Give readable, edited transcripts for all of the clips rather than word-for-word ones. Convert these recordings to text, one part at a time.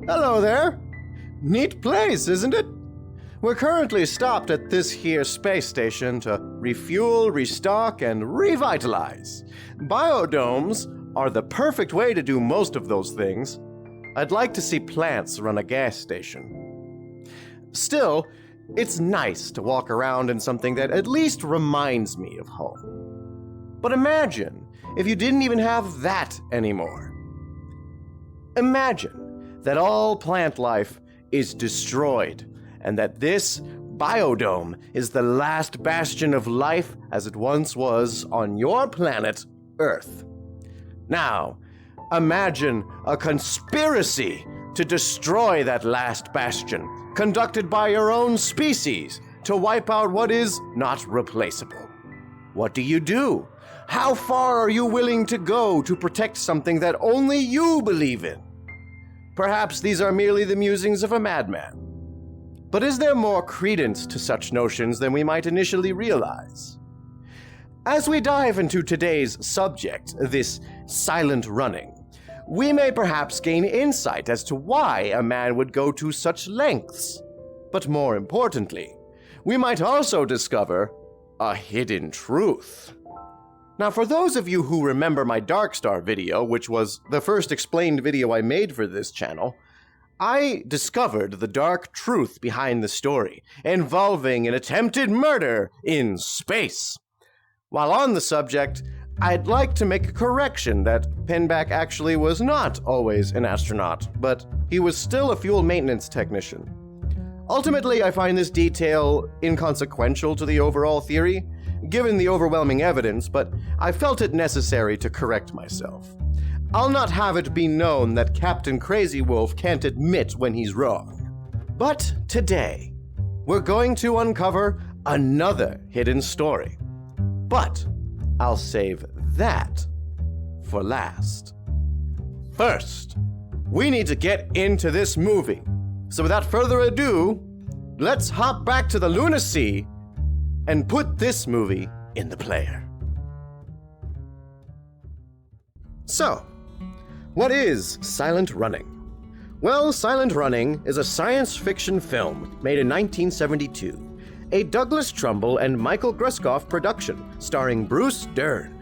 Hello there. Neat place, isn't it? We're currently stopped at this here space station to refuel, restock, and revitalize. Biodomes are the perfect way to do most of those things. I'd like to see plants run a gas station. Still, it's nice to walk around in something that at least reminds me of home. But imagine if you didn't even have that anymore. Imagine that all plant life is destroyed, and that this biodome is the last bastion of life as it once was on your planet, Earth. Now, imagine a conspiracy to destroy that last bastion, conducted by your own species, to wipe out what is not replaceable. What do? How far are you willing to go to protect something that only you believe in? Perhaps these are merely the musings of a madman. But is there more credence to such notions than we might initially realize? As we dive into today's subject, this silent running, we may perhaps gain insight as to why a man would go to such lengths. But more importantly, we might also discover a hidden truth. Now, for those of you who remember my Dark Star video, which was the first explained video I made for this channel, I discovered the dark truth behind the story, involving an attempted murder in space. While on the subject, I'd like to make a correction that Pinback actually was not always an astronaut, but he was still a fuel maintenance technician. Ultimately, I find this detail inconsequential to the overall theory, given the overwhelming evidence, but I felt it necessary to correct myself. I'll not have it be known that Captain Crazy Wolf can't admit when he's wrong. But today, we're going to uncover another hidden story. But I'll save that for last. First, we need to get into this movie. So without further ado, let's hop back to the lunacy and put this movie in the player. So, what is Silent Running? Well, Silent Running is a science fiction film made in 1972, a Douglas Trumbull and Michael Gruskoff production starring Bruce Dern.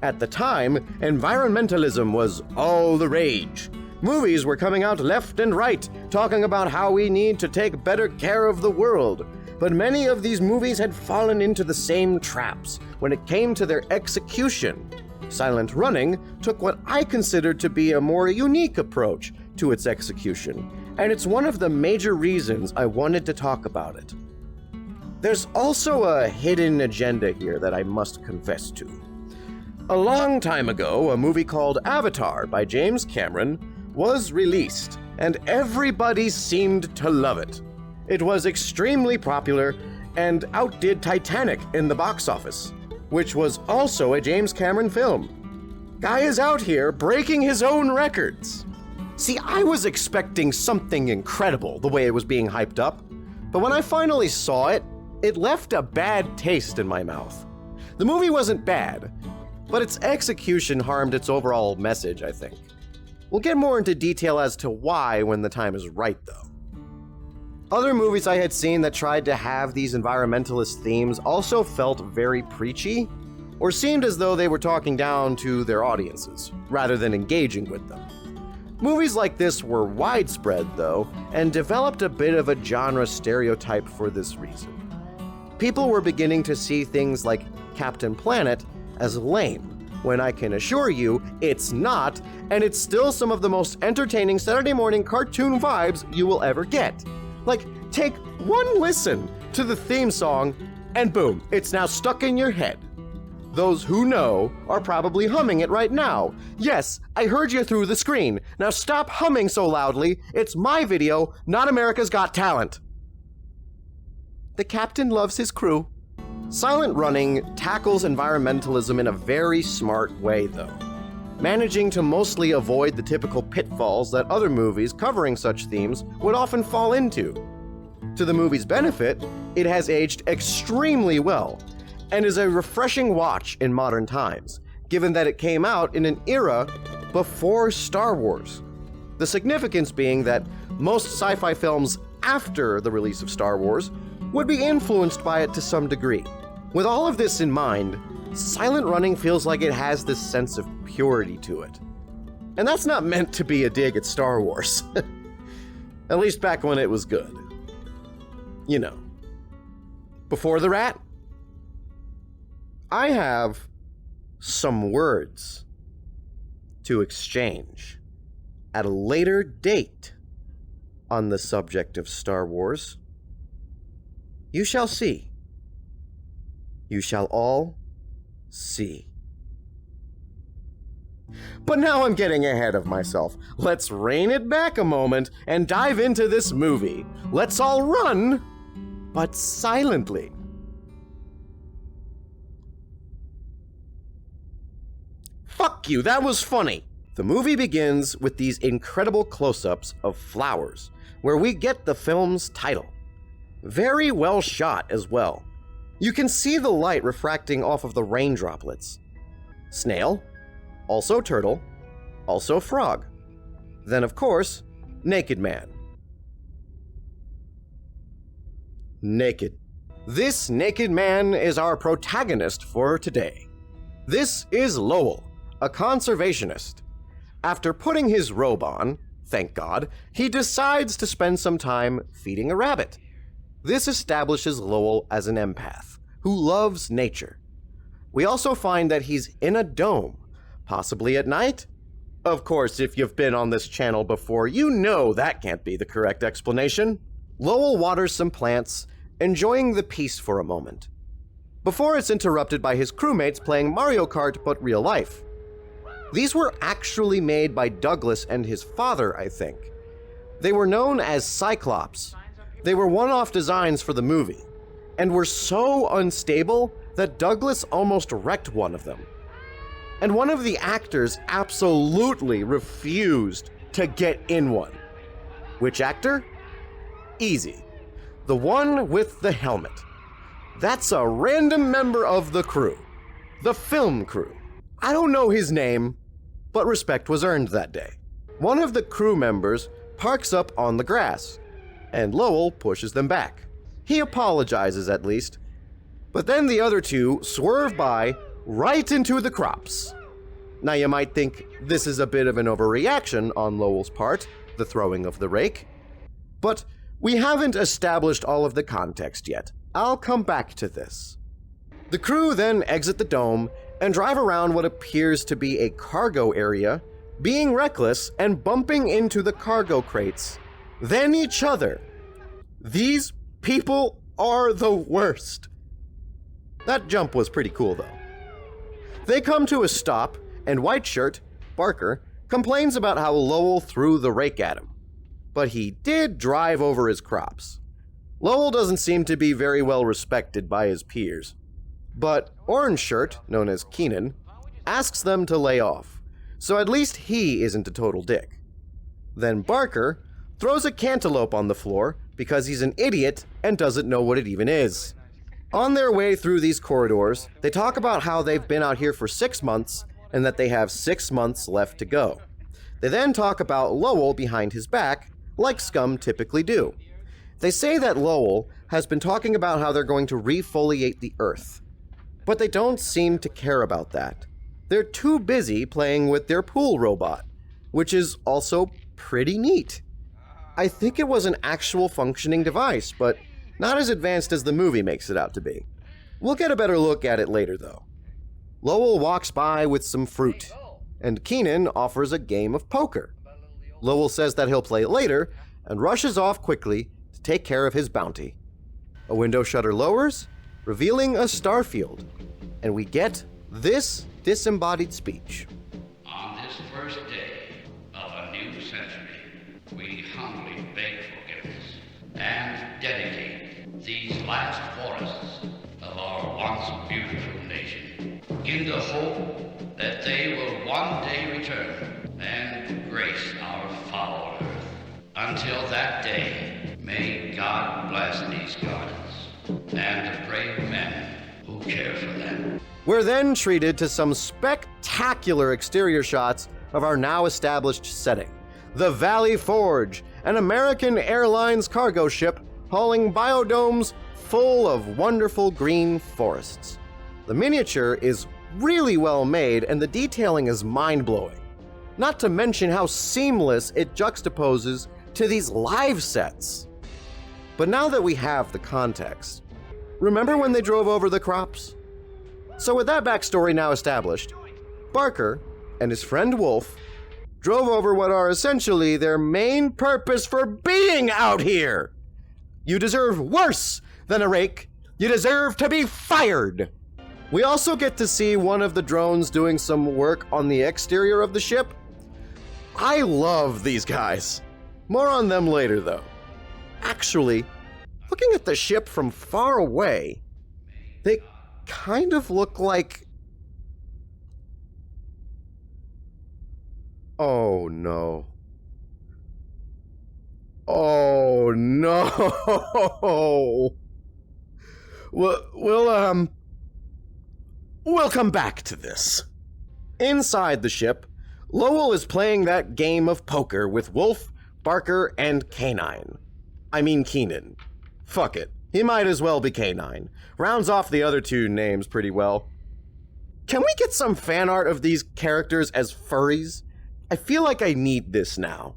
At the time, environmentalism was all the rage. Movies were coming out left and right, talking about how we need to take better care of the world. But many of these movies had fallen into the same traps when it came to their execution. Silent Running took what I considered to be a more unique approach to its execution, and it's one of the major reasons I wanted to talk about it. There's also a hidden agenda here that I must confess to. A long time ago, a movie called Avatar by James Cameron was released, and everybody seemed to love it. It was extremely popular and outdid Titanic in the box office, which was also a James Cameron film. Guy is out here breaking his own records. See, I was expecting something incredible the way it was being hyped up, but when I finally saw it, it left a bad taste in my mouth. The movie wasn't bad, but its execution harmed its overall message, I think. We'll get more into detail as to why when the time is right, though. Other movies I had seen that tried to have these environmentalist themes also felt very preachy, or seemed as though they were talking down to their audiences, rather than engaging with them. Movies like this were widespread, though, and developed a bit of a genre stereotype for this reason. People were beginning to see things like Captain Planet as lame, when I can assure you it's not, and it's still some of the most entertaining Saturday morning cartoon vibes you will ever get. Like, take one listen to the theme song, and boom, it's now stuck in your head. Those who know are probably humming it right now. Yes, I heard you through the screen. Now stop humming so loudly. It's my video, not America's Got Talent. The captain loves his crew. Silent Running tackles environmentalism in a very smart way, though, managing to mostly avoid the typical pitfalls that other movies covering such themes would often fall into. To the movie's benefit, it has aged extremely well, and is a refreshing watch in modern times, given that it came out in an era before Star Wars. The significance being that most sci-fi films after the release of Star Wars would be influenced by it to some degree. With all of this in mind, Silent Running feels like it has this sense of purity to it. And that's not meant to be a dig at Star Wars. At least back when it was good. You know. Before the rat, I have some words to exchange at a later date on the subject of Star Wars. You shall see. You shall all see. But now I'm getting ahead of myself. Let's rein it back a moment and dive into this movie. Let's all run, but silently. Fuck you, that was funny. The movie begins with these incredible close-ups of flowers, where we get the film's title. Very well shot as well. You can see the light refracting off of the rain droplets. Snail, also turtle, also frog. Then, of course, naked man. Naked. This naked man is our protagonist for today. This is Lowell, a conservationist. After putting his robe on, thank God, he decides to spend some time feeding a rabbit. This establishes Lowell as an empath, who loves nature. We also find that he's in a dome, possibly at night? Of course, if you've been on this channel before, you know that can't be the correct explanation. Lowell waters some plants, enjoying the peace for a moment, before it's interrupted by his crewmates playing Mario Kart but real life. These were actually made by Douglas and his father, I think. They were known as Cyclops. They were one-off designs for the movie, and were so unstable that Douglas almost wrecked one of them. And one of the actors absolutely refused to get in one. Which actor? Easy. The one with the helmet. That's a random member of the crew. The film crew. I don't know his name, but respect was earned that day. One of the crew members parks up on the grass, and Lowell pushes them back. He apologizes at least, but then the other two swerve by right into the crops. Now you might think this is a bit of an overreaction on Lowell's part, the throwing of the rake, but we haven't established all of the context yet. I'll come back to this. The crew then exit the dome and drive around what appears to be a cargo area, being reckless and bumping into the cargo crates, then each other. These people are the worst. That jump was pretty cool though. They come to a stop, and White Shirt, Barker, complains about how Lowell threw the rake at him. But he did drive over his crops. Lowell doesn't seem to be very well respected by his peers. But Orange Shirt, known as Keenan, asks them to lay off, so at least he isn't a total dick. Then Barker throws a cantaloupe on the floor because he's an idiot and doesn't know what it even is. On their way through these corridors, they talk about how they've been out here for 6 months and that they have 6 months left to go. They then talk about Lowell behind his back, like scum typically do. They say that Lowell has been talking about how they're going to refoliate the earth. But they don't seem to care about that. They're too busy playing with their pool robot, which is also pretty neat. I think it was an actual functioning device, but not as advanced as the movie makes it out to be. We'll get a better look at it later, though. Lowell walks by with some fruit, and Keenan offers a game of poker. Lowell says that he'll play later, and rushes off quickly to take care of his bounty. A window shutter lowers, revealing a starfield, and we get this disembodied speech. On this first day of a new century, we humbly beg forgiveness and dedicate these last forests of our once beautiful nation in the hope that they will one day return and grace our foul earth. Until that day, may God bless these gardens and the brave men who care for them. We're then treated to some spectacular exterior shots of our now established setting. the Valley Forge, an American Airlines cargo ship hauling biodomes full of wonderful green forests. The miniature is really well made and the detailing is mind-blowing. Not to mention how seamless it juxtaposes to these live sets. But now that we have the context, remember when they drove over the crops? So with that backstory now established, Barker and his friend Wolf drove over what are essentially their main purpose for being out here. You deserve worse than a rake. You deserve to be fired. We also get to see one of the drones doing some work on the exterior of the ship. I love these guys. More on them later, though. Actually, looking at the ship from far away, they kind of look like... Oh no. Oh no! We'll come back to this. Inside the ship, Lowell is playing that game of poker with Wolf, Barker, and Canine. I mean Keenan. Fuck it. He might as well be Canine. Rounds off the other two names pretty well. Can we get some fan art of these characters as furries? I feel like I need this now.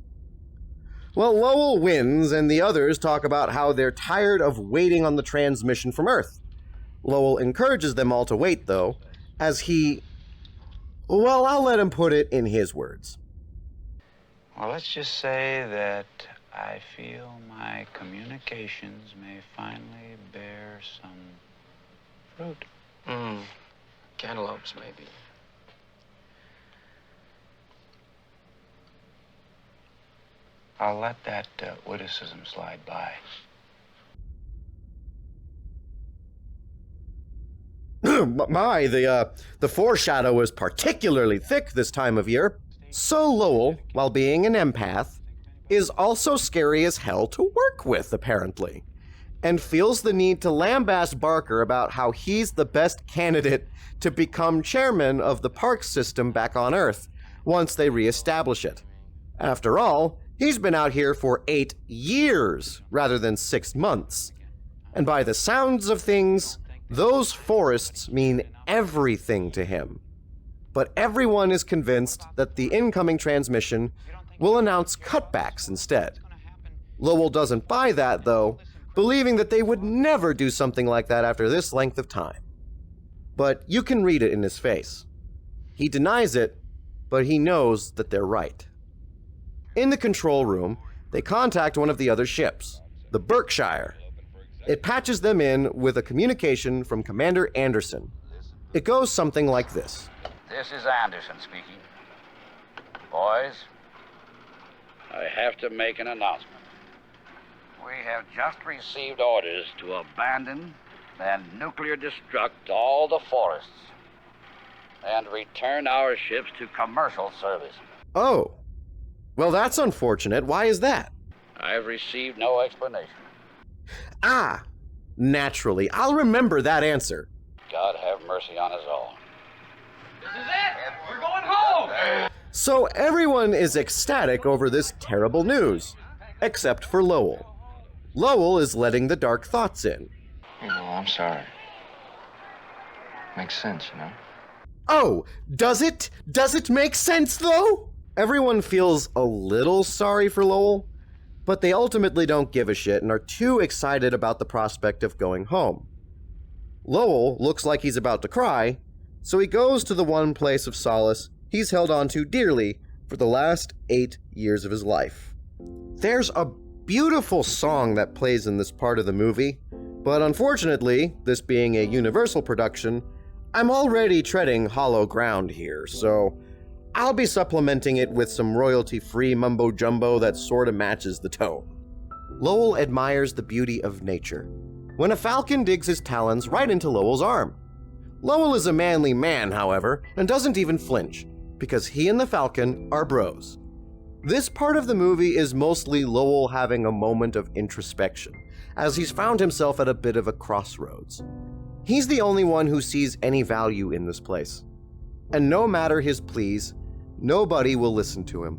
Well, Lowell wins, and the others talk about how they're tired of waiting on the transmission from Earth. Lowell encourages them all to wait, though, as he... Well, I'll let him put it in his words. Well, let's just say that I feel my communications may finally bear some fruit. Cantaloupes, maybe. I'll let that witticism slide by. My, the foreshadow is particularly thick this time of year. So Lowell, while being an empath, is also scary as hell to work with, apparently, and feels the need to lambaste Barker about how he's the best candidate to become chairman of the park system back on Earth once they reestablish it. After all, he's been out here for 8 years rather than 6 months. And by the sounds of things, those forests mean everything to him. But everyone is convinced that the incoming transmission will announce cutbacks instead. Lowell doesn't buy that, though, believing that they would never do something like that after this length of time. But you can read it in his face. He denies it, but he knows that they're right. In the control room, they contact one of the other ships, the Berkshire. It patches them in with a communication from Commander Anderson. It goes something like this. This is Anderson speaking. Boys, I have to make an announcement. We have just received orders to abandon and nuclear destruct all the forests and return our ships to commercial service. Oh. Well, that's unfortunate. Why is that? I've received no explanation. Ah, naturally. I'll remember that answer. God have mercy on us all. This is it! We're going home! So everyone is ecstatic over this terrible news, except for Lowell. Lowell is letting the dark thoughts in. You know, I'm sorry. Makes sense, you know? Oh, does it? Does it make sense, though? Everyone feels a little sorry for Lowell, but they ultimately don't give a shit and are too excited about the prospect of going home. Lowell looks like he's about to cry, so he goes to the one place of solace he's held on to dearly for the last 8 years of his life. There's a beautiful song that plays in this part of the movie, but unfortunately, this being a Universal production, I'm already treading hollow ground here, so I'll be supplementing it with some royalty-free mumbo-jumbo that sorta matches the tone. Lowell admires the beauty of nature when a falcon digs his talons right into Lowell's arm. Lowell is a manly man, however, and doesn't even flinch, because he and the falcon are bros. This part of the movie is mostly Lowell having a moment of introspection, as he's found himself at a bit of a crossroads. He's the only one who sees any value in this place. And no matter his pleas, nobody will listen to him.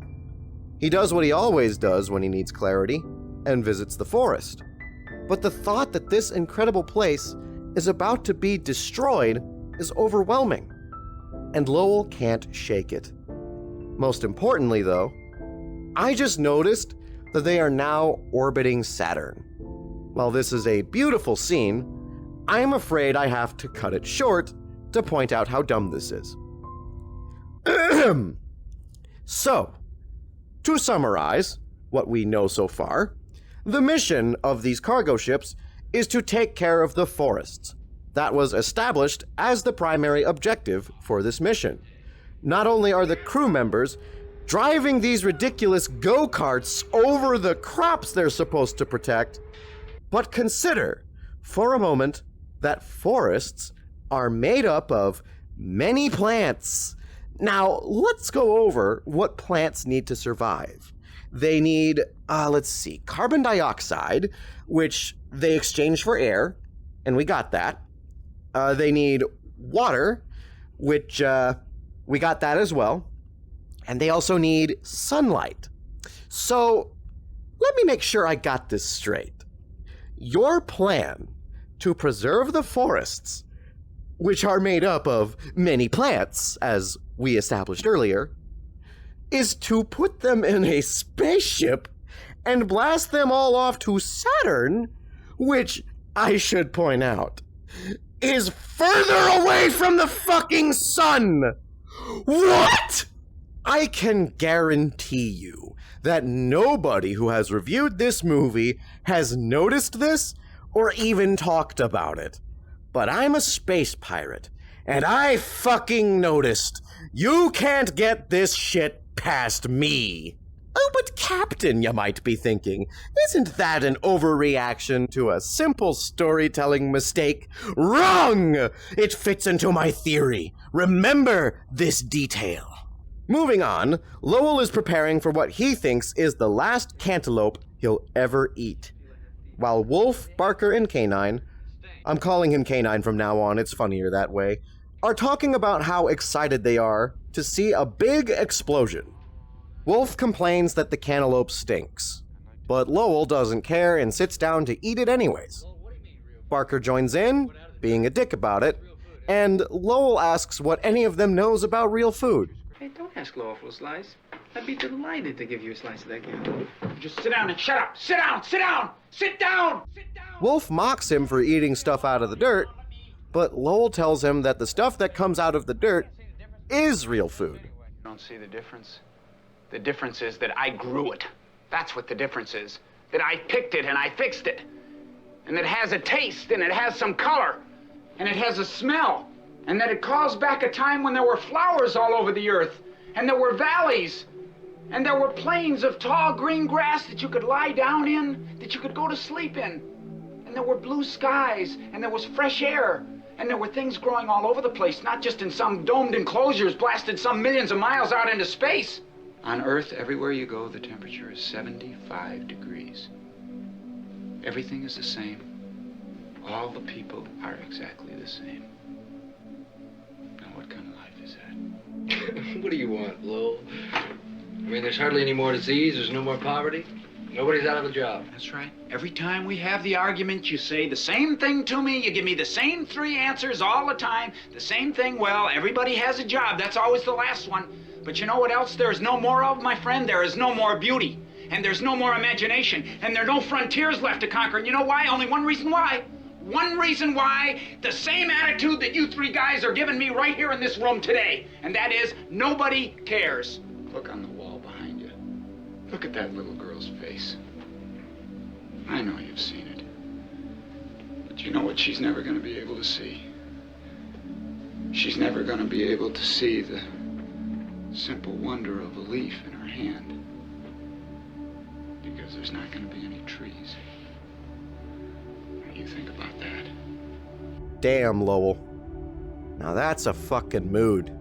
He does what he always does when he needs clarity, and visits the forest. But the thought that this incredible place is about to be destroyed is overwhelming, and Lowell can't shake it. Most importantly, though, I just noticed that they are now orbiting Saturn. While this is a beautiful scene, I'm afraid I have to cut it short to point out how dumb this is. So, to summarize what we know so far, the mission of these cargo ships is to take care of the forests. That was established as the primary objective for this mission. Not only are the crew members driving these ridiculous go-karts over the crops they're supposed to protect, but consider, for a moment, that forests are made up of many plants. Now, let's go over what plants need to survive. They need, carbon dioxide, which they exchange for air, and we got that. They need water, which we got that as well. And they also need sunlight. So, let me make sure I got this straight. Your plan to preserve the forests, which are made up of many plants, as we established earlier, is to put them in a spaceship and blast them all off to Saturn, which, I should point out, is further away from the fucking sun! What?! I can guarantee you that nobody who has reviewed this movie has noticed this or even talked about it. But I'm a space pirate, and I fucking noticed. You can't get this shit past me. Oh, but Captain, you might be thinking, isn't that an overreaction to a simple storytelling mistake? Wrong! It fits into my theory. Remember this detail. Moving on, Lowell is preparing for what he thinks is the last cantaloupe he'll ever eat. While Wolf, Barker, and Canine, I'm calling him Canine from now on, it's funnier that way, are talking about how excited they are to see a big explosion. Wolf complains that the cantaloupe stinks, but Lowell doesn't care and sits down to eat it anyways. Barker joins in, being a dick about it, and Lowell asks what any of them knows about real food. Hey, don't ask Lowell for a slice. I'd be delighted to give you a slice of that cantaloupe. Just sit down and shut up. Sit down. Sit down. Sit down. Sit down. Wolf mocks him for eating stuff out of the dirt, but Lowell tells him that the stuff that comes out of the dirt is real food. You don't see the difference? The difference is that I grew it. That's what the difference is. That I picked it and I fixed it. And it has a taste and it has some color. And it has a smell. And that it calls back a time when there were flowers all over the earth. And there were valleys. And there were plains of tall green grass that you could lie down in, that you could go to sleep in. And there were blue skies, and there was fresh air. And there were things growing all over the place, not just in some domed enclosures blasted some millions of miles out into space. On Earth, everywhere you go, the temperature is 75 degrees. Everything is the same. All the people are exactly the same. Now, what kind of life is that? What do you want, Lowell? I mean, there's hardly any more disease, there's no more poverty. Nobody's out of a job. That's right. Every time we have the argument, you say the same thing to me. You give me the same three answers all the time. The same thing, well, everybody has a job. That's always the last one. But you know what else there is no more of, my friend? There is no more beauty. And there's no more imagination. And there are no frontiers left to conquer. And you know why? Only one reason why. One reason why. The same attitude that you three guys are giving me right here in this room today. And that is, nobody cares. Look on the wall behind you. Look at that little girl's face. I know you've seen it. But you know what she's never going to be able to see? She's never going to be able to see the simple wonder of a leaf in her hand. Because there's not going to be any trees. What do you think about that? Damn, Lowell. Now that's a fucking mood.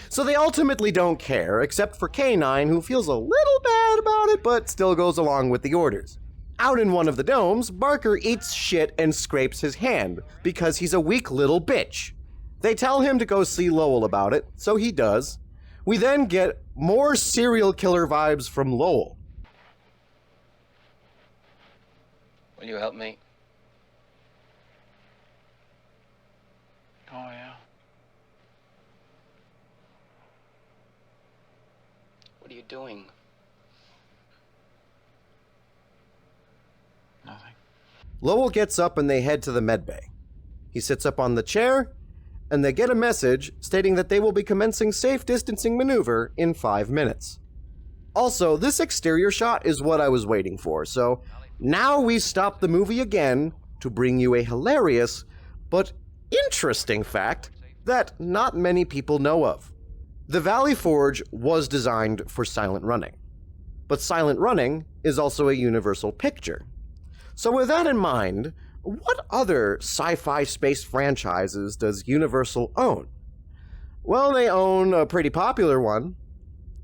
So they ultimately don't care, except for Canine, who feels a little bad about it, but still goes along with the orders. Out in one of the domes, Barker eats shit and scrapes his hand, because he's a weak little bitch. They tell him to go see Lowell about it, so he does. We then get more serial killer vibes from Lowell. Will you help me? Oh, yeah. What are you doing? Nothing. Lowell gets up and they head to the medbay. He sits up on the chair, and they get a message stating that they will be commencing safe distancing maneuver in 5 minutes. Also, this exterior shot is what I was waiting for, so now we stop the movie again to bring you a hilarious but interesting fact that not many people know of. The Valley Forge was designed for silent running, but silent running is also a universal picture. So with that in mind, what other sci-fi space franchises does Universal own? Well, they own a pretty popular one.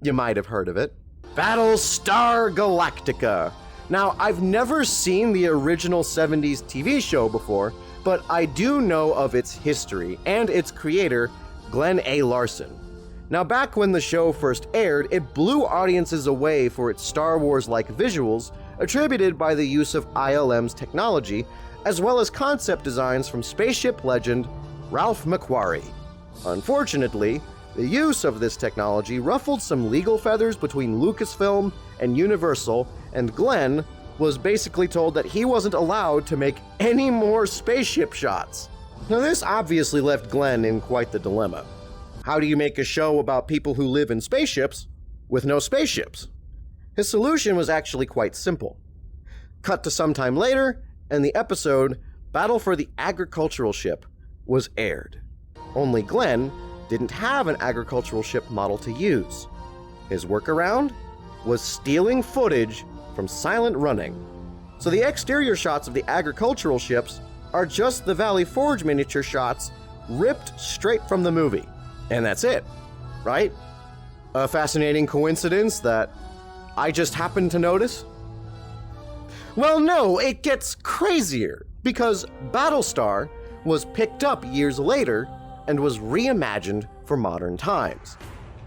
You might have heard of it. Battlestar Galactica. Now, I've never seen the original 70s TV show before, but I do know of its history and its creator, Glenn A. Larson. Now, back when the show first aired, it blew audiences away for its Star Wars-like visuals, attributed by the use of ILM's technology, as well as concept designs from spaceship legend Ralph McQuarrie. Unfortunately, the use of this technology ruffled some legal feathers between Lucasfilm and Universal, and Glenn was basically told that he wasn't allowed to make any more spaceship shots. Now, this obviously left Glenn in quite the dilemma. How do you make a show about people who live in spaceships with no spaceships? His solution was actually quite simple. Cut to some time later, and the episode Battle for the Agricultural Ship was aired. Only Glenn didn't have an agricultural ship model to use. His workaround was stealing footage from silent running. So the exterior shots of the agricultural ships are just the Valley Forge miniature shots ripped straight from the movie. And that's it, right? A fascinating coincidence that I just happened to notice? Well, no, it gets crazier, because Battlestar was picked up years later and was reimagined for modern times.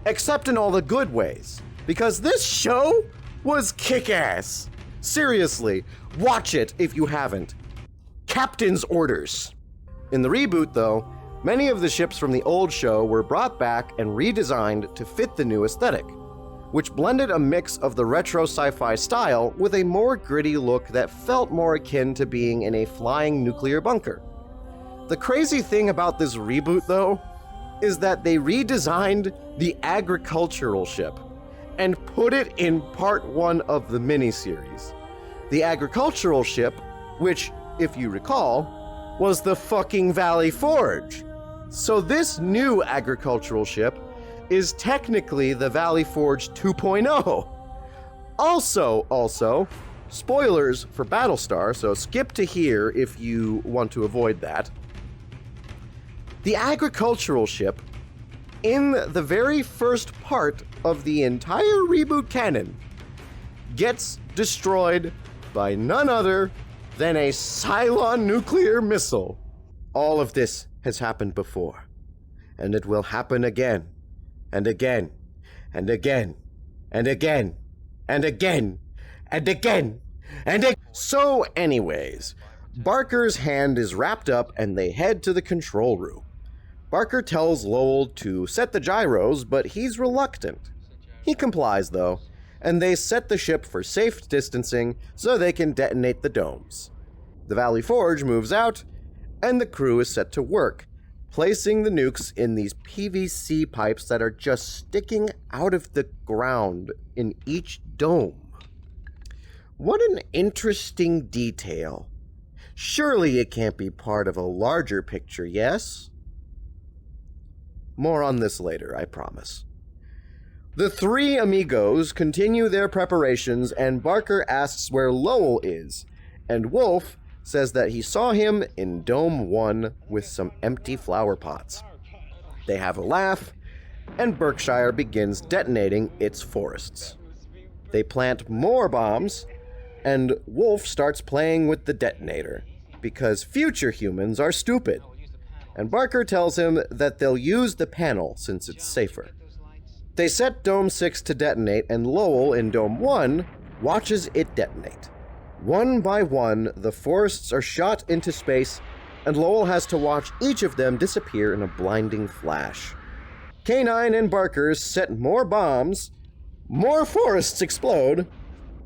Except in all the good ways, because this show was kick-ass. Seriously, watch it if you haven't. Captain's orders. In the reboot, though, many of the ships from the old show were brought back and redesigned to fit the new aesthetic, which blended a mix of the retro sci-fi style with a more gritty look that felt more akin to being in a flying nuclear bunker. The crazy thing about this reboot, though, is that they redesigned the agricultural ship and put it in part 1 of the miniseries. The agricultural ship, which, if you recall, was the fucking Valley Forge. So this new agricultural ship is technically the Valley Forge 2.0. Also, spoilers for Battlestar, so skip to here if you want to avoid that. The agricultural ship, in the very first part of the entire reboot canon, gets destroyed by none other than a Cylon nuclear missile. All of this has happened before, and it will happen again, and again, and again, and again, and again, and again, and again. So anyways, Barker's hand is wrapped up and they head to the control room. Barker tells Lowell to set the gyros, but he's reluctant. He complies though, and they set the ship for safe distancing so they can detonate the domes. The Valley Forge moves out, and the crew is set to work, placing the nukes in these PVC pipes that are just sticking out of the ground in each dome. What an interesting detail. Surely it can't be part of a larger picture, yes? More on this later, I promise. The three amigos continue their preparations, and Barker asks where Lowell is, and Wolf says that he saw him in Dome 1 with some empty flower pots. They have a laugh, and Berkshire begins detonating its forests. They plant more bombs, and Wolf starts playing with the detonator, because future humans are stupid, and Barker tells him that they'll use the panel since it's safer. They set Dome 6 to detonate, and Lowell in Dome 1 watches it detonate. One by one, the forests are shot into space, and Lowell has to watch each of them disappear in a blinding flash. K9 and Barker set more bombs, more forests explode,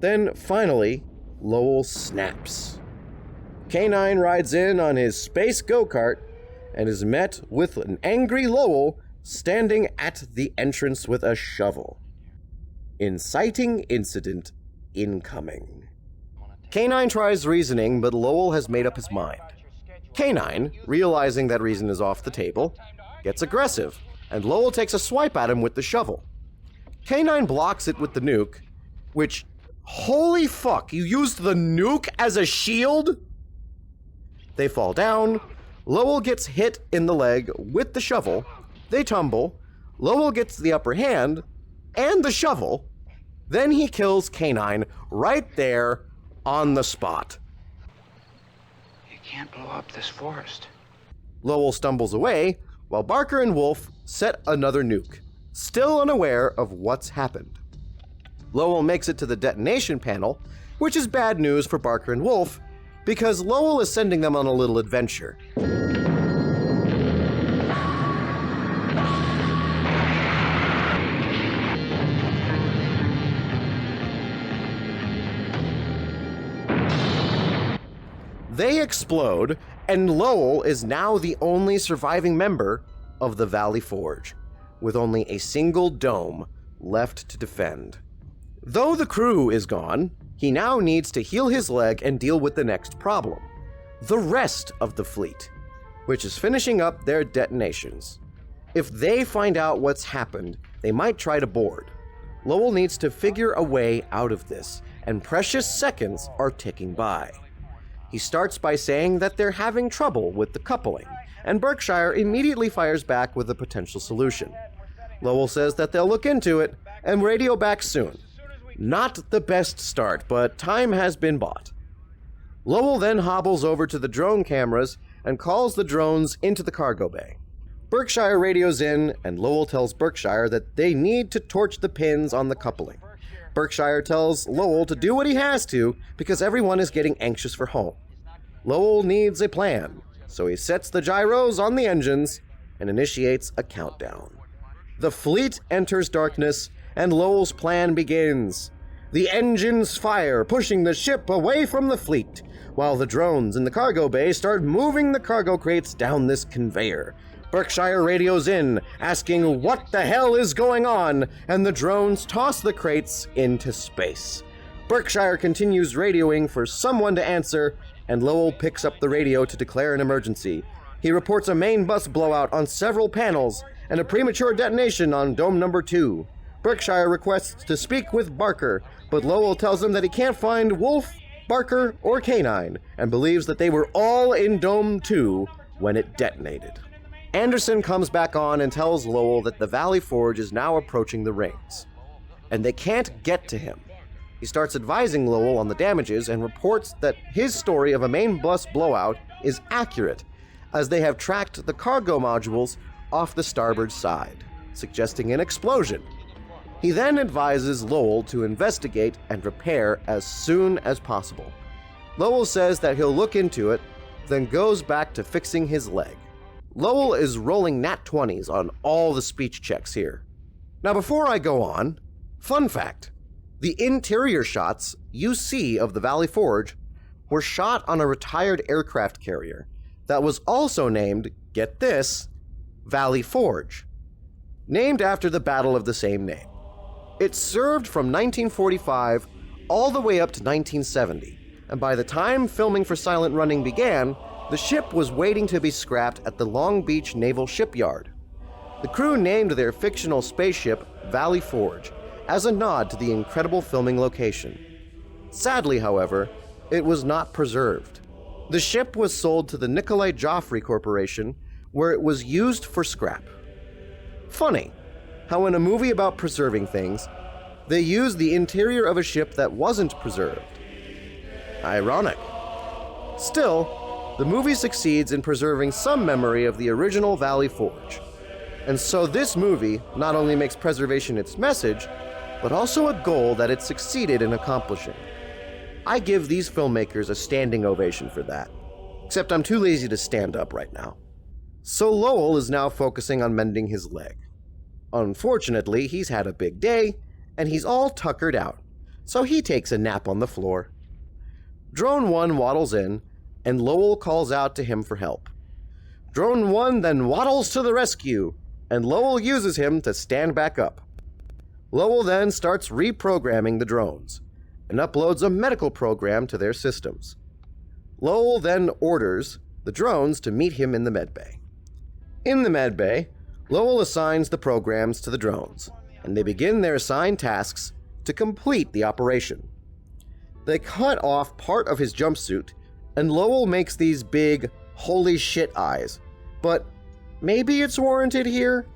then finally, Lowell snaps. K9 rides in on his space go-kart and is met with an angry Lowell standing at the entrance with a shovel. Inciting incident incoming. K9 tries reasoning, but Lowell has made up his mind. K9, realizing that reason is off the table, gets aggressive, and Lowell takes a swipe at him with the shovel. K9 blocks it with the nuke, which, holy fuck, you used the nuke as a shield? They fall down, Lowell gets hit in the leg with the shovel, they tumble, Lowell gets the upper hand, and the shovel, then he kills K9 right there on the spot. You can't blow up this forest. Lowell stumbles away, while Barker and Wolf set another nuke, still unaware of what's happened. Lowell makes it to the detonation panel, which is bad news for Barker and Wolf, because Lowell is sending them on a little adventure. They explode, and Lowell is now the only surviving member of the Valley Forge, with only a single dome left to defend. Though the crew is gone, he now needs to heal his leg and deal with the next problem: the rest of the fleet, which is finishing up their detonations. If they find out what's happened, they might try to board. Lowell needs to figure a way out of this, and precious seconds are ticking by. He starts by saying that they're having trouble with the coupling, and Berkshire immediately fires back with a potential solution. Lowell says that they'll look into it and radio back soon. Not the best start, but time has been bought. Lowell then hobbles over to the drone cameras and calls the drones into the cargo bay. Berkshire radios in, and Lowell tells Berkshire that they need to torch the pins on the coupling. Berkshire tells Lowell to do what he has to because everyone is getting anxious for home. Lowell needs a plan, so he sets the gyros on the engines and initiates a countdown. The fleet enters darkness, and Lowell's plan begins. The engines fire, pushing the ship away from the fleet, while the drones in the cargo bay start moving the cargo crates down this conveyor. Berkshire radios in, asking what the hell is going on, and the drones toss the crates into space. Berkshire continues radioing for someone to answer, and Lowell picks up the radio to declare an emergency. He reports a main bus blowout on several panels and a premature detonation on Dome number 2. Berkshire requests to speak with Barker, but Lowell tells him that he can't find Wolf, Barker, or K9, and believes that they were all in Dome 2 when it detonated. Anderson comes back on and tells Lowell that the Valley Forge is now approaching the rings, and they can't get to him. He starts advising Lowell on the damages and reports that his story of a main bus blowout is accurate, as they have tracked the cargo modules off the starboard side, suggesting an explosion. He then advises Lowell to investigate and repair as soon as possible. Lowell says that he'll look into it, then goes back to fixing his leg. Lowell is rolling nat 20s on all the speech checks here. Now before I go on, fun fact, the interior shots you see of the Valley Forge were shot on a retired aircraft carrier that was also named, get this, Valley Forge, named after the battle of the same name. It served from 1945 all the way up to 1970, and by the time filming for Silent Running began, the ship was waiting to be scrapped at the Long Beach Naval Shipyard. The crew named their fictional spaceship Valley Forge as a nod to the incredible filming location. Sadly, however, it was not preserved. The ship was sold to the Nikolai Joffrey Corporation, where it was used for scrap. Funny how in a movie about preserving things, they used the interior of a ship that wasn't preserved. Ironic. Still, the movie succeeds in preserving some memory of the original Valley Forge. And so this movie not only makes preservation its message, but also a goal that it succeeded in accomplishing. I give these filmmakers a standing ovation for that, except I'm too lazy to stand up right now. So Lowell is now focusing on mending his leg. Unfortunately, he's had a big day, and he's all tuckered out, so he takes a nap on the floor. Drone 1 waddles in, and Lowell calls out to him for help. Drone 1 then waddles to the rescue, and Lowell uses him to stand back up. Lowell then starts reprogramming the drones, and uploads a medical program to their systems. Lowell then orders the drones to meet him in the medbay. In the medbay, Lowell assigns the programs to the drones, and they begin their assigned tasks to complete the operation. They cut off part of his jumpsuit, and Lowell makes these big, holy shit eyes. But maybe it's warranted here?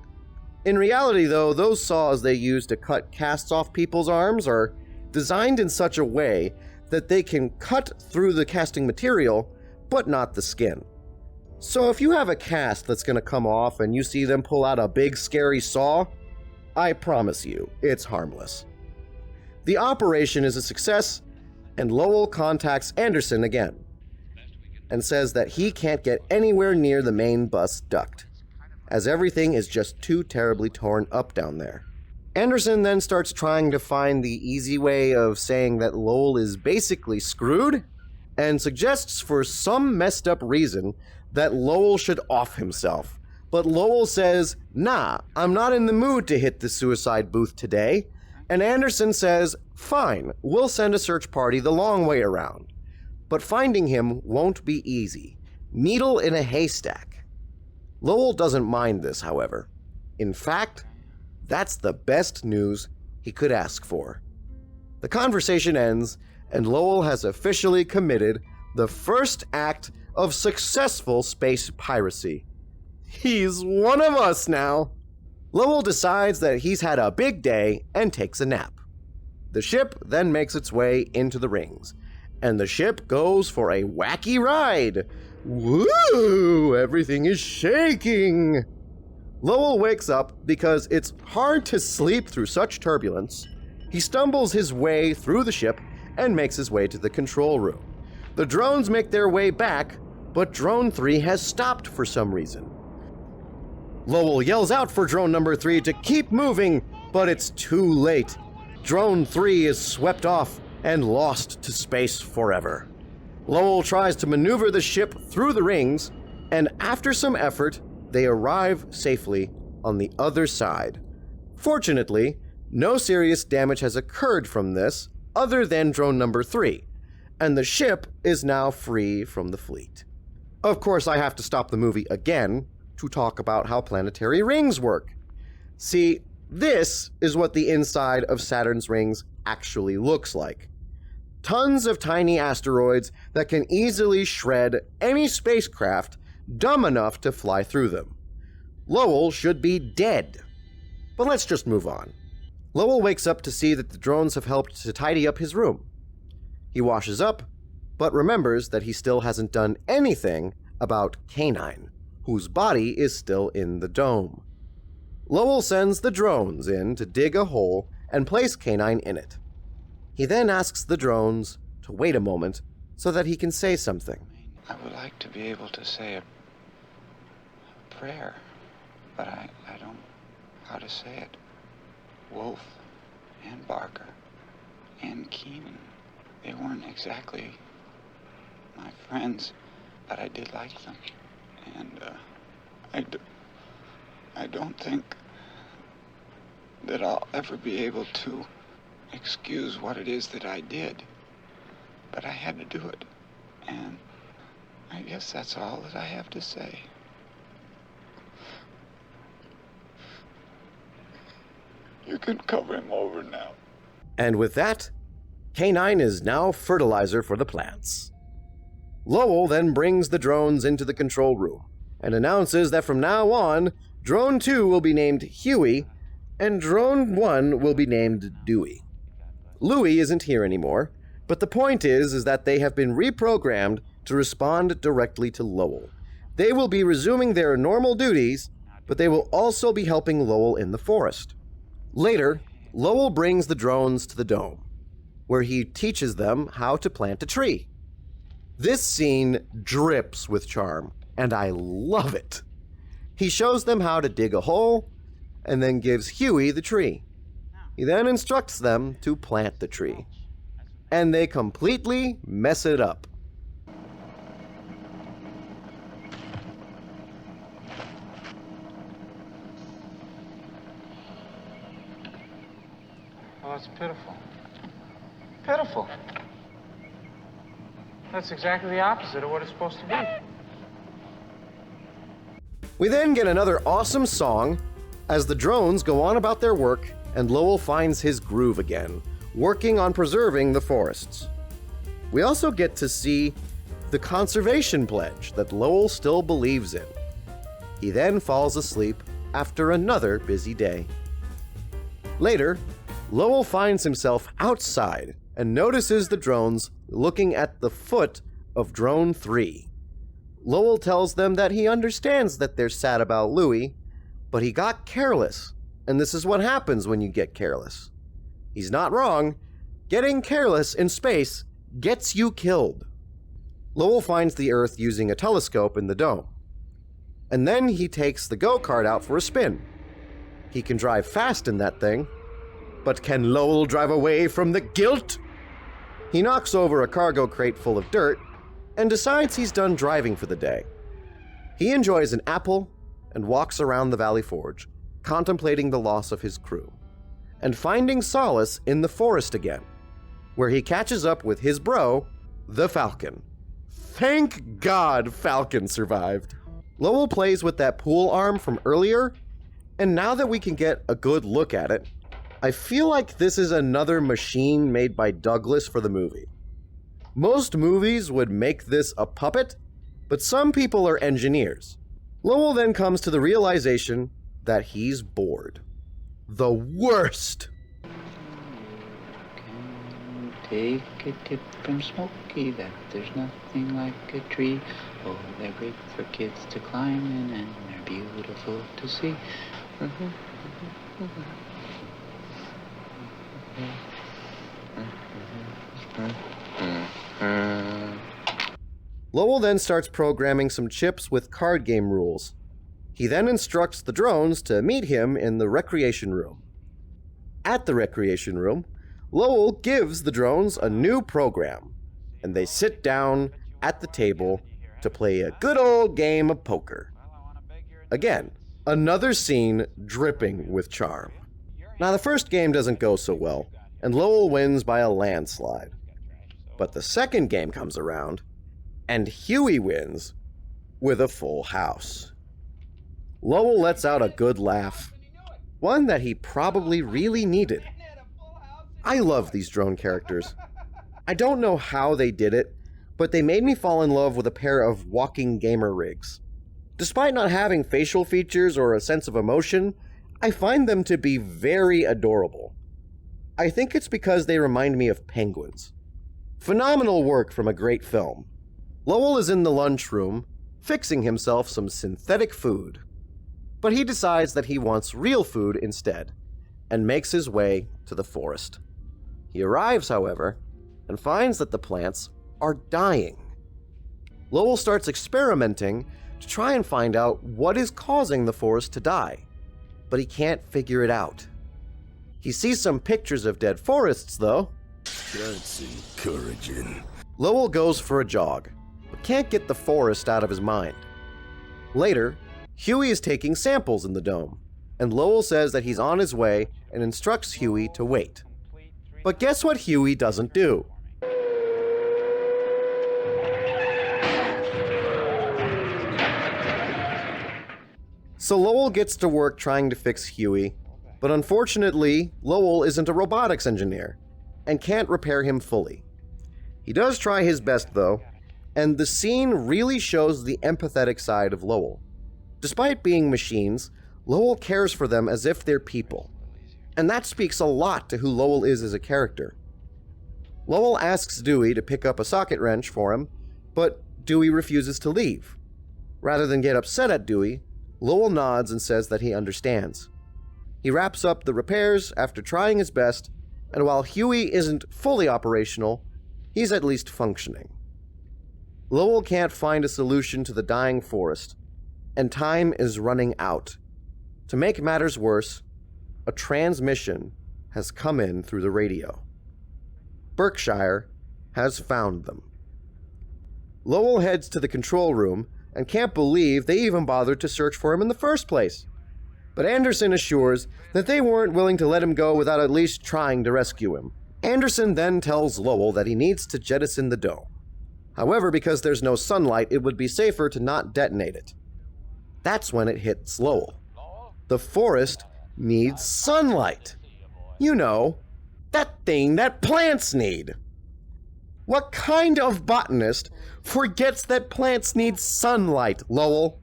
In reality, though, those saws they use to cut casts off people's arms are designed in such a way that they can cut through the casting material, but not the skin. So if you have a cast that's going to come off and you see them pull out a big scary saw, I promise you, it's harmless. The operation is a success, and Lowell contacts Anderson again, and says that he can't get anywhere near the main bus duct, as everything is just too terribly torn up down there. Anderson then starts trying to find the easy way of saying that Lowell is basically screwed, and suggests for some messed up reason that Lowell should off himself. But Lowell says, nah, I'm not in the mood to hit the suicide booth today. And Anderson says, fine, we'll send a search party the long way around. But finding him won't be easy. Needle in a haystack. Lowell doesn't mind this, however. In fact, that's the best news he could ask for. The conversation ends, and Lowell has officially committed the first act of successful space piracy. He's one of us now. Lowell decides that he's had a big day and takes a nap. The ship then makes its way into the rings, and the ship goes for a wacky ride. Woo! Everything is shaking. Lowell wakes up because it's hard to sleep through such turbulence. He stumbles his way through the ship and makes his way to the control room. The drones make their way back, but Drone 3 has stopped for some reason. Lowell yells out for Drone number 3 to keep moving, but it's too late. Drone 3 is swept off and lost to space forever. Lowell tries to maneuver the ship through the rings, and after some effort, they arrive safely on the other side. Fortunately, no serious damage has occurred from this other than Drone number 3, and the ship is now free from the fleet. Of course, I have to stop the movie again to talk about how planetary rings work. See, this is what the inside of Saturn's rings actually looks like. Tons of tiny asteroids that can easily shred any spacecraft dumb enough to fly through them. Lowell should be dead. But let's just move on. Lowell wakes up to see that the drones have helped to tidy up his room. He washes up, but remembers that he still hasn't done anything about K9, whose body is still in the dome. Lowell sends the drones in to dig a hole and place K9 in it. He then asks the drones to wait a moment so that he can say something. I would like to be able to say a prayer, but I don't know how to say it. Wolf and Barker and Keenan, they weren't exactly my friends, but I did like them. And I don't think that I'll ever be able to excuse what it is that I did, but I had to do it. And I guess that's all that I have to say. You can cover him over now. And with that, K9 is now fertilizer for the plants. Lowell then brings the drones into the control room and announces that from now on, Drone 2 will be named Huey and Drone 1 will be named Dewey. Louie isn't here anymore, but the point is that they have been reprogrammed to respond directly to Lowell. They will be resuming their normal duties, but they will also be helping Lowell in the forest. Later, Lowell brings the drones to the dome, where he teaches them how to plant a tree. This scene drips with charm, and I love it. He shows them how to dig a hole, and then gives Huey the tree. He then instructs them to plant the tree. And they completely mess it up. Oh, it's pitiful. Pitiful. That's exactly the opposite of what it's supposed to be. We then get another awesome song as the drones go on about their work and Lowell finds his groove again, working on preserving the forests. We also get to see the conservation pledge that Lowell still believes in. He then falls asleep after another busy day. Later, Lowell finds himself outside and notices the drones looking at the foot of Drone 3. Lowell tells them that he understands that they're sad about Louie, but he got careless, and this is what happens when you get careless. He's not wrong. Getting careless in space gets you killed. Lowell finds the Earth using a telescope in the dome, and then he takes the go-kart out for a spin. He can drive fast in that thing, but can Lowell drive away from the guilt? He knocks over a cargo crate full of dirt and decides he's done driving for the day. He enjoys an apple and walks around the Valley Forge, contemplating the loss of his crew, and finding solace in the forest again, where he catches up with his bro, the Falcon. Thank God Falcon survived. Lowell plays with that pool arm from earlier, and now that we can get a good look at it, I feel like this is another machine made by Douglas for the movie. Most movies would make this a puppet, but some people are engineers. Lowell then comes to the realization that he's bored. The worst! Take a tip from Smokey that there's nothing like a tree. Oh, they're great for kids to climb in and they're beautiful to see. Lowell then starts programming some chips with card game rules. He then instructs the drones to meet him in the recreation room. At the recreation room, Lowell gives the drones a new program, and they sit down at the table to play a good old game of poker. Again, another scene dripping with charm. Now, the first game doesn't go so well, and Lowell wins by a landslide. But the second game comes around, and Huey wins with a full house. Lowell lets out a good laugh, one that he probably really needed. I love these drone characters. I don't know how they did it, but they made me fall in love with a pair of walking gamer rigs. Despite not having facial features or a sense of emotion, I find them to be very adorable. I think it's because they remind me of penguins. Phenomenal work from a great film. Lowell is in the lunchroom, fixing himself some synthetic food. But he decides that he wants real food instead, and makes his way to the forest. He arrives, however, and finds that the plants are dying. Lowell starts experimenting to try and find out what is causing the forest to die, but he can't figure it out. He sees some pictures of dead forests, though. That's encouraging. Lowell goes for a jog, but can't get the forest out of his mind. Later, Huey is taking samples in the dome, and Lowell says that he's on his way and instructs Huey to wait. But guess what Huey doesn't do? So Lowell gets to work trying to fix Huey, but unfortunately, Lowell isn't a robotics engineer and can't repair him fully. He does try his best, though, and the scene really shows the empathetic side of Lowell. Despite being machines, Lowell cares for them as if they're people, and that speaks a lot to who Lowell is as a character. Lowell asks Dewey to pick up a socket wrench for him, but Dewey refuses to leave. Rather than get upset at Dewey, Lowell nods and says that he understands. He wraps up the repairs after trying his best, and while Huey isn't fully operational, he's at least functioning. Lowell can't find a solution to the dying forest, and time is running out. To make matters worse, a transmission has come in through the radio. Berkshire has found them. Lowell heads to the control room and can't believe they even bothered to search for him in the first place. But Anderson assures that they weren't willing to let him go without at least trying to rescue him. Anderson then tells Lowell that he needs to jettison the dome. However, because there's no sunlight, it would be safer to not detonate it. That's when it hits Lowell. The forest needs sunlight. You know, that thing that plants need. What kind of botanist forgets that plants need sunlight, Lowell?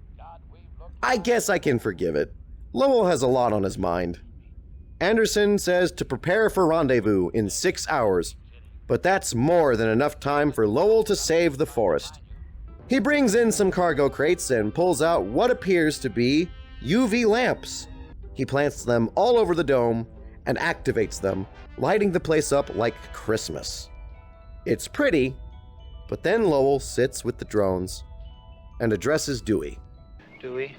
I guess I can forgive it. Lowell has a lot on his mind. Anderson says to prepare for rendezvous in 6 hours, but that's more than enough time for Lowell to save the forest. He brings in some cargo crates and pulls out what appears to be UV lamps. He plants them all over the dome and activates them, lighting the place up like Christmas. It's pretty, but then Lowell sits with the drones and addresses Dewey. Dewey,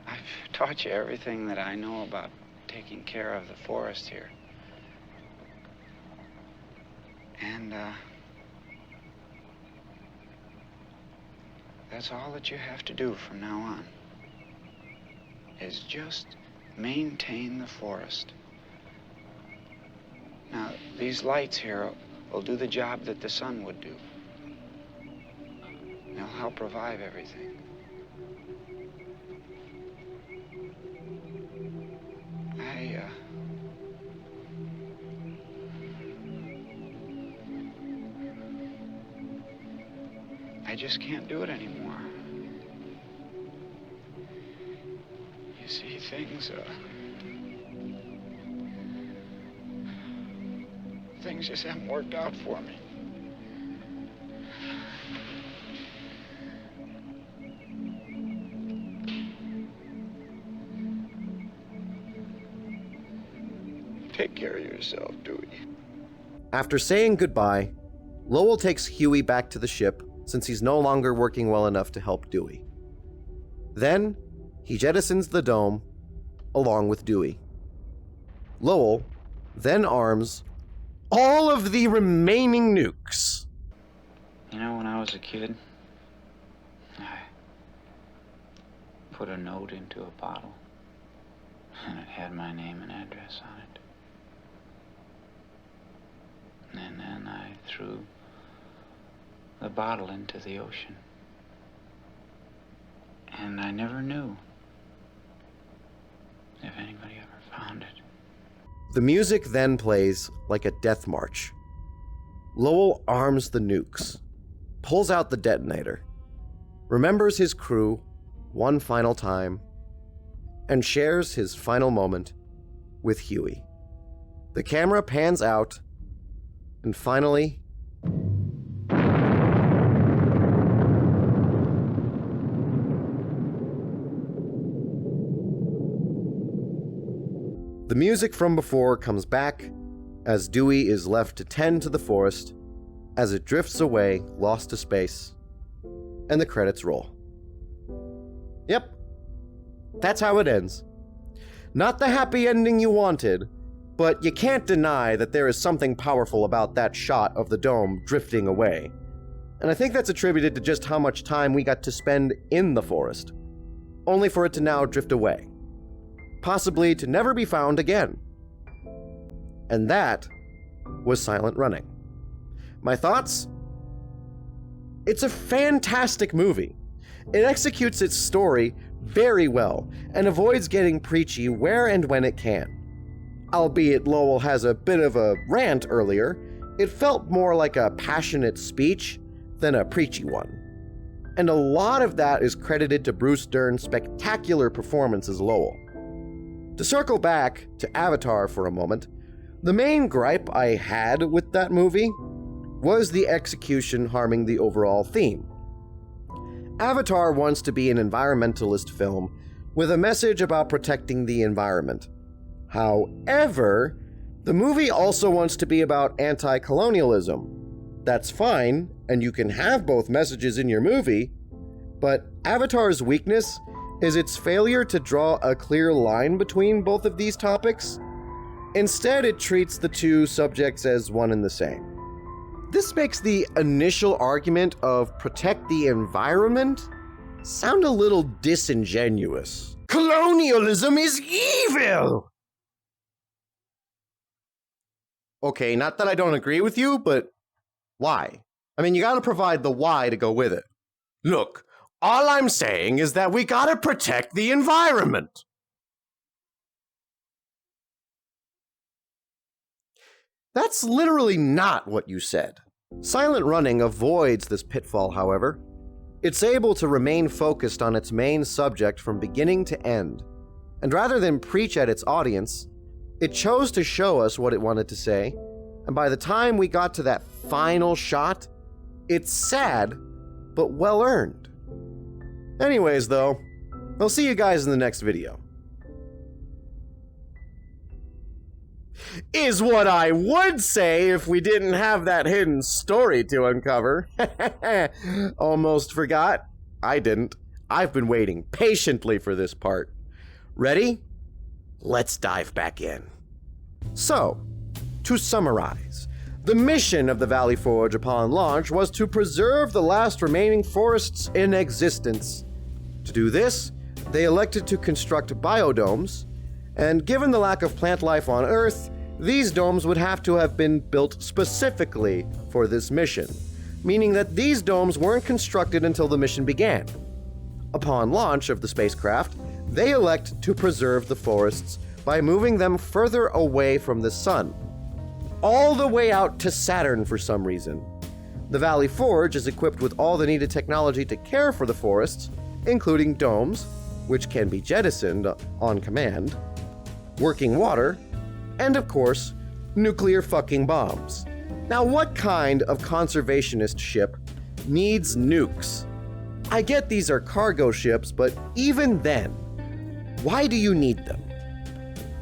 I've taught you everything that I know about taking care of the forest here. And, that's all that you have to do from now on, is just maintain the forest. Now, these lights here will do the job that the sun would do. They'll help revive everything. I just can't do it anymore. You see, things just haven't worked out for me. Take care of yourself, Dewey. After saying goodbye, Lowell takes Huey back to the ship since he's no longer working well enough to help Dewey. Then, he jettisons the dome along with Dewey. Lowell then arms all of the remaining nukes. You know, when I was a kid, I put a note into a bottle, and it had my name and address on it. And then I threw the bottle into the ocean. And I never knew if anybody ever found it. The music then plays like a death march. Lowell arms the nukes, pulls out the detonator, remembers his crew one final time, and shares his final moment with Huey. The camera pans out, and finally, the music from before comes back as Dewey is left to tend to the forest as it drifts away, lost to space, and the credits roll. Yep, that's how it ends. Not the happy ending you wanted, but you can't deny that there is something powerful about that shot of the dome drifting away. And I think that's attributed to just how much time we got to spend in the forest, only for it to now drift away, possibly to never be found again. And that was Silent Running. My thoughts? It's a fantastic movie. It executes its story very well and avoids getting preachy where and when it can. Albeit Lowell has a bit of a rant earlier, it felt more like a passionate speech than a preachy one. And a lot of that is credited to Bruce Dern's spectacular performance as Lowell. To circle back to Avatar for a moment, the main gripe I had with that movie was the execution harming the overall theme. Avatar wants to be an environmentalist film with a message about protecting the environment. However, the movie also wants to be about anti-colonialism. That's fine, and you can have both messages in your movie, but Avatar's weakness is its failure to draw a clear line between both of these topics. Instead, it treats the two subjects as one and the same. This makes the initial argument of protect the environment sound a little disingenuous. Colonialism is evil! Okay, not that I don't agree with you, but why? I mean, you gotta provide the why to go with it. Look, all I'm saying is that we gotta protect the environment. That's literally not what you said. Silent running avoids this pitfall, however. It's able to remain focused on its main subject from beginning to end, and rather than preach at its audience, it chose to show us what it wanted to say, and by the time we got to that final shot, it's sad, but well earned. Anyways, though, I'll see you guys in the next video. Is what I would say if we didn't have that hidden story to uncover. Almost forgot. I didn't. I've been waiting patiently for this part. Ready? Let's dive back in. So, to summarize, the mission of the Valley Forge upon launch was to preserve the last remaining forests in existence. To do this, they elected to construct biodomes, and given the lack of plant life on Earth, these domes would have to have been built specifically for this mission, meaning that these domes weren't constructed until the mission began. Upon launch of the spacecraft, they elect to preserve the forests by moving them further away from the sun, all the way out to Saturn for some reason. The Valley Forge is equipped with all the needed technology to care for the forests, including domes, which can be jettisoned on command, working water, and of course, nuclear fucking bombs. Now, what kind of conservationist ship needs nukes? I get these are cargo ships, but even then, why do you need them?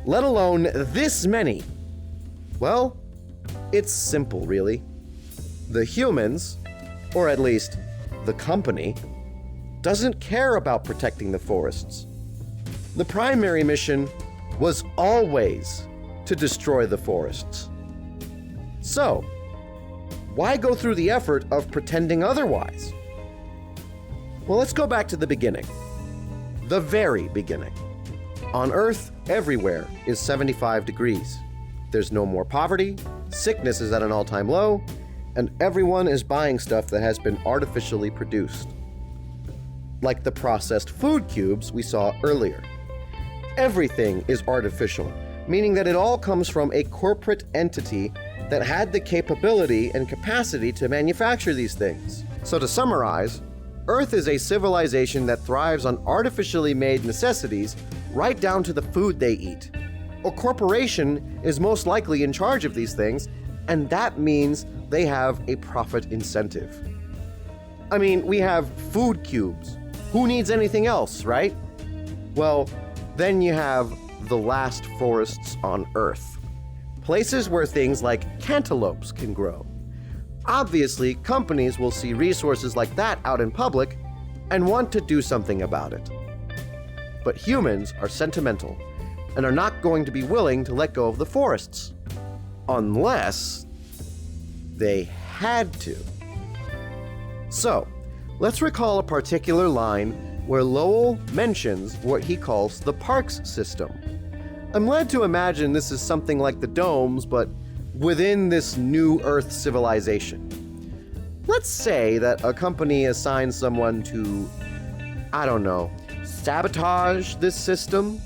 Let alone this many? Well, it's simple, really. The humans, or at least the company, doesn't care about protecting the forests. The primary mission was always to destroy the forests. So, why go through the effort of pretending otherwise? Well, let's go back to the beginning. The very beginning. On Earth, everywhere is 75 degrees. There's no more poverty, sickness is at an all-time low, and everyone is buying stuff that has been artificially produced. Like the processed food cubes we saw earlier. Everything is artificial, meaning that it all comes from a corporate entity that had the capability and capacity to manufacture these things. So to summarize, Earth is a civilization that thrives on artificially made necessities right down to the food they eat. A corporation is most likely in charge of these things, and that means they have a profit incentive. I mean, we have food cubes. Who needs anything else, right? Well, then you have the last forests on Earth. Places where things like cantaloupes can grow. Obviously, companies will see resources like that out in public and want to do something about it. But humans are sentimental and are not going to be willing to let go of the forests. Unless they had to. So, let's recall a particular line where Lowell mentions what he calls the parks system. I'm led to imagine this is something like the domes, but within this new Earth civilization. Let's say that a company assigns someone to, I don't know, sabotage this system.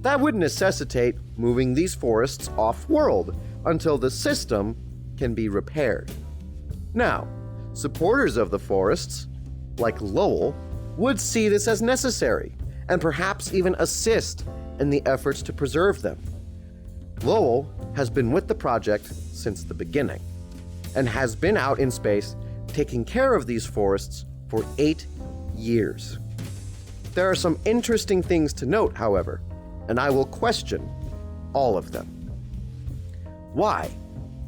That would necessitate moving these forests off-world until the system can be repaired. Now, supporters of the forests, like Lowell, would see this as necessary, and perhaps even assist in the efforts to preserve them. Lowell has been with the project since the beginning, and has been out in space taking care of these forests for 8 years. There are some interesting things to note, however, and I will question all of them. Why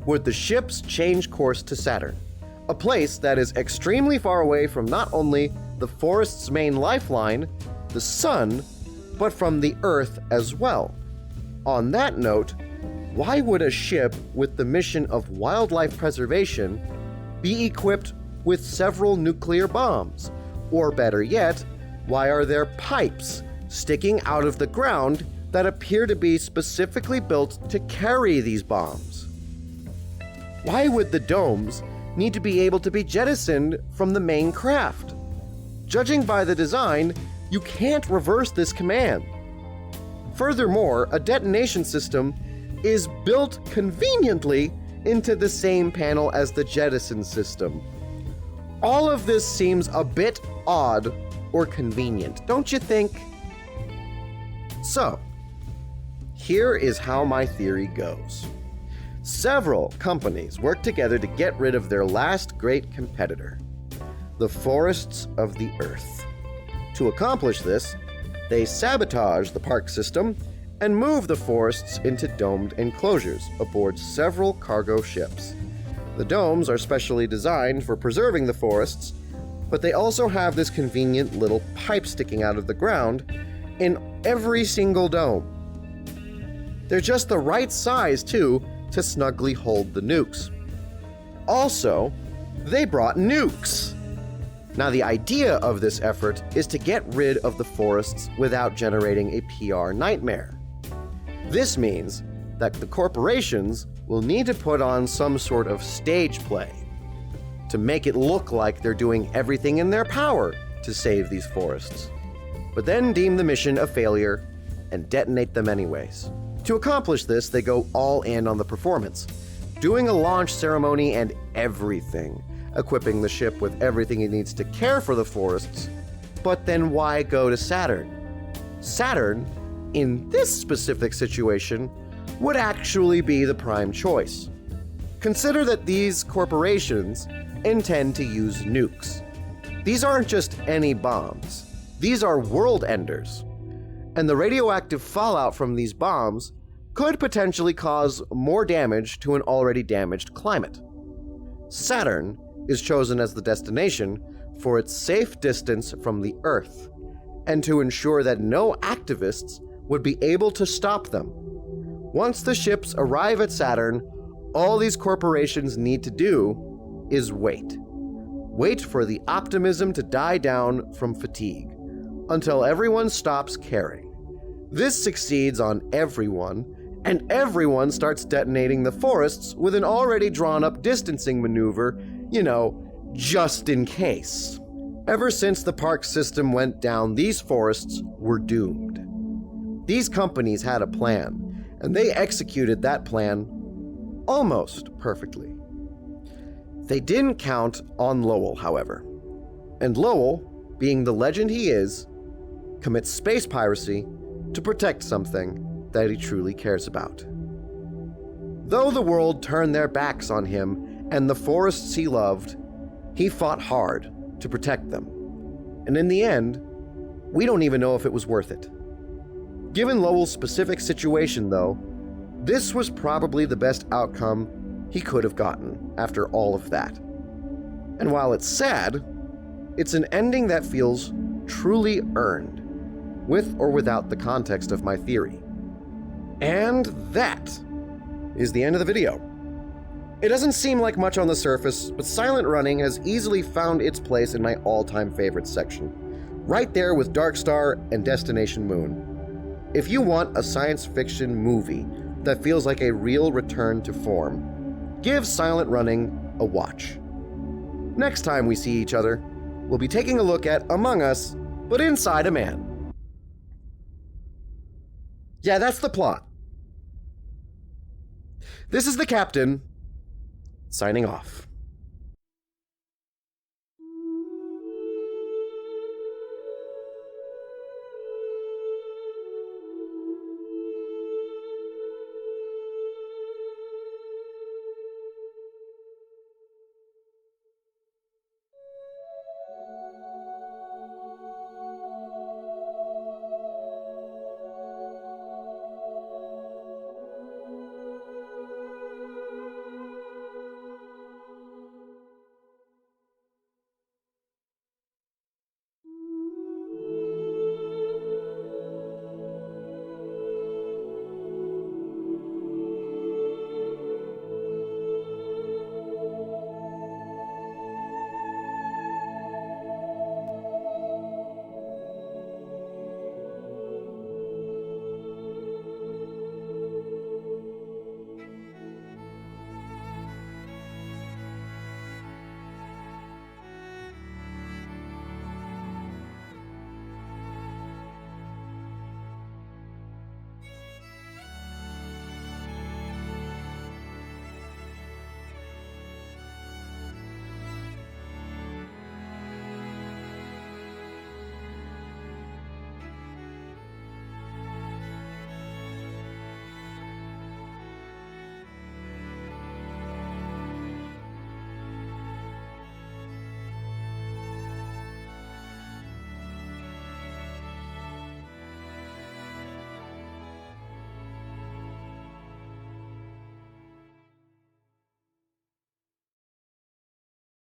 would the ships change course to Saturn, a place that is extremely far away from not only the forest's main lifeline, the sun, but from the Earth as well? On that note, why would a ship with the mission of wildlife preservation be equipped with several nuclear bombs? Or better yet, why are there pipes sticking out of the ground that appear to be specifically built to carry these bombs? Why would the domes need to be able to be jettisoned from the main craft? Judging by the design, you can't reverse this command. Furthermore, a detonation system is built conveniently into the same panel as the jettison system. All of this seems a bit odd or convenient, don't you think? So, here is how my theory goes. Several companies work together to get rid of their last great competitor, the forests of the Earth. To accomplish this, they sabotage the park system and move the forests into domed enclosures aboard several cargo ships. The domes are specially designed for preserving the forests, but they also have this convenient little pipe sticking out of the ground in every single dome. They're just the right size, too, to snugly hold the nukes. Also, they brought nukes. Now, the idea of this effort is to get rid of the forests without generating a PR nightmare. This means that the corporations will need to put on some sort of stage play to make it look like they're doing everything in their power to save these forests, but then deem the mission a failure and detonate them anyways. To accomplish this, they go all in on the performance, doing a launch ceremony and everything, equipping the ship with everything it needs to care for the forests. But then why go to Saturn? Saturn, in this specific situation, would actually be the prime choice. Consider that these corporations intend to use nukes. These aren't just any bombs. These are world enders. And the radioactive fallout from these bombs could potentially cause more damage to an already damaged climate. Saturn is chosen as the destination for its safe distance from the Earth, and to ensure that no activists would be able to stop them. Once the ships arrive at Saturn, all these corporations need to do is wait. Wait for the optimism to die down from fatigue, until everyone stops caring. This succeeds on everyone, and everyone starts detonating the forests with an already drawn-up distancing maneuver, just in case. Ever since the park system went down, these forests were doomed. These companies had a plan, and they executed that plan almost perfectly. They didn't count on Lowell, however. And Lowell, being the legend he is, commits space piracy to protect something that he truly cares about. Though the world turned their backs on him and the forests he loved, he fought hard to protect them. And in the end, we don't even know if it was worth it. Given Lowell's specific situation, though, this was probably the best outcome he could have gotten after all of that. And while it's sad, it's an ending that feels truly earned, with or without the context of my theory. And that is the end of the video. It doesn't seem like much on the surface, but Silent Running has easily found its place in my all-time favorites section, right there with Dark Star and Destination Moon. If you want a science fiction movie that feels like a real return to form, give Silent Running a watch. Next time we see each other, we'll be taking a look at Among Us, but inside a man. Yeah, that's the plot. This is the Captain, signing off.